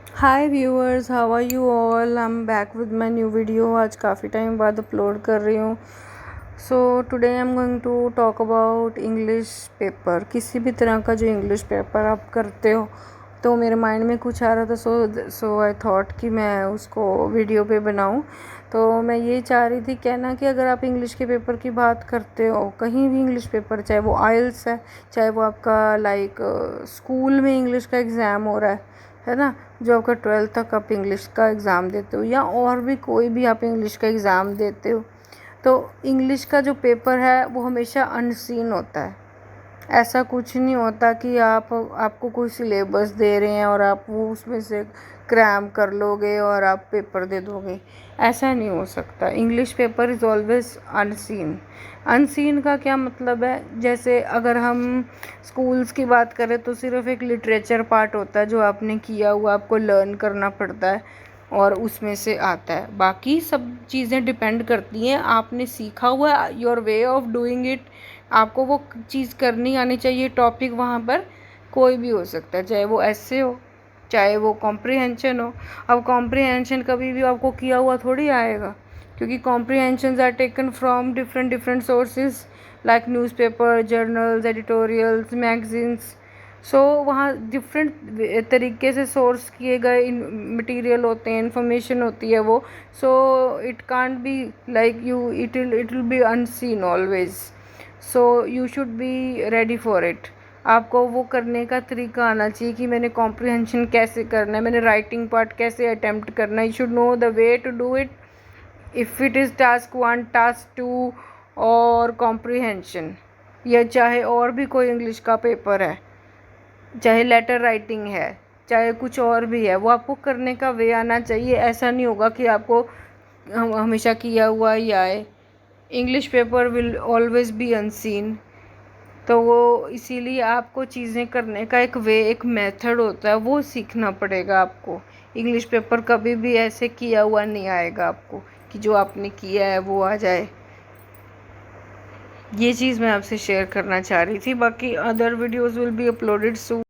Hi viewers, how are you all. I am back with my new video. आज काफ़ी time बाद upload कर रही हूँ। So today I am going to talk about English paper. किसी भी तरह का जो इंग्लिश पेपर आप करते हो, तो मेरे माइंड में कुछ आ रहा था, सो आई थॉट कि मैं उसको वीडियो पे बनाऊँ। तो मैं ये चाह रही थी कहना कि अगर आप इंग्लिश के पेपर की बात करते हो, कहीं भी इंग्लिश पेपर, चाहे वो आइल्स है, चाहे वो आपका स्कूल में इंग्लिश का एग्ज़ाम हो रहा है ना, जो आपका 12th तक आप इंग्लिश का एग्ज़ाम देते हो, या और भी कोई भी आप इंग्लिश का एग्ज़ाम देते हो, तो इंग्लिश का जो पेपर है वो हमेशा अनसीन होता है। ऐसा कुछ नहीं होता कि आपको कोई सिलेबस दे रहे हैं और आप वो उसमें से क्रैम कर लोगे और आप पेपर दे दोगे। ऐसा नहीं हो सकता। English paper is always unseen. Unseen का क्या मतलब है? जैसे अगर हम स्कूल्स की बात करें तो सिर्फ एक लिटरेचर पार्ट होता है जो आपने किया हुआ, आपको लर्न करना पड़ता है और उसमें से आता है। बाकी सब चीज़ें डिपेंड करती हैं आपने सीखा हुआ, your way of doing it. आपको वो चीज़ करनी आनी चाहिए। टॉपिक वहाँ पर कोई भी हो सकता है, चाहे वो ऐसे हो, चाहे वो कॉम्प्रिहेंशन हो। अब कॉम्प्रिहेंशन कभी भी आपको किया हुआ थोड़ी आएगा, क्योंकि comprehensions are taken from different different sources like newspaper, journals, editorials, magazines. So वहाँ डिफरेंट तरीके से सोर्स किए गए मटेरियल होते हैं, इंफॉर्मेशन होती है वो। So it can't be like you, it will be unseen always. So you should be ready for it. आपको वो करने का तरीका आना चाहिए कि मैंने कॉम्प्रिहेंशन कैसे करना है, मैंने राइटिंग पार्ट कैसे अटेम्प्ट करना है। You should know the way to do it. If it is task 1, task 2 और कॉम्प्रिहेंशन, या चाहे और भी कोई इंग्लिश का पेपर है, चाहे लेटर राइटिंग है, चाहे कुछ और भी है, वो आपको करने का वे आना चाहिए। ऐसा नहीं होगा कि आपको हमेशा किया हुआ ही आए। English paper will always be unseen. तो वो इसीलिए आपको चीज़ें करने का एक वे, एक मेथड होता है, वो सीखना पड़ेगा आपको। इंग्लिश पेपर कभी भी ऐसे किया हुआ नहीं आएगा आपको कि जो आपने किया है वो आ जाए। ये चीज़ मैं आपसे शेयर करना चाह रही थी। बाकी other videos will be uploaded soon.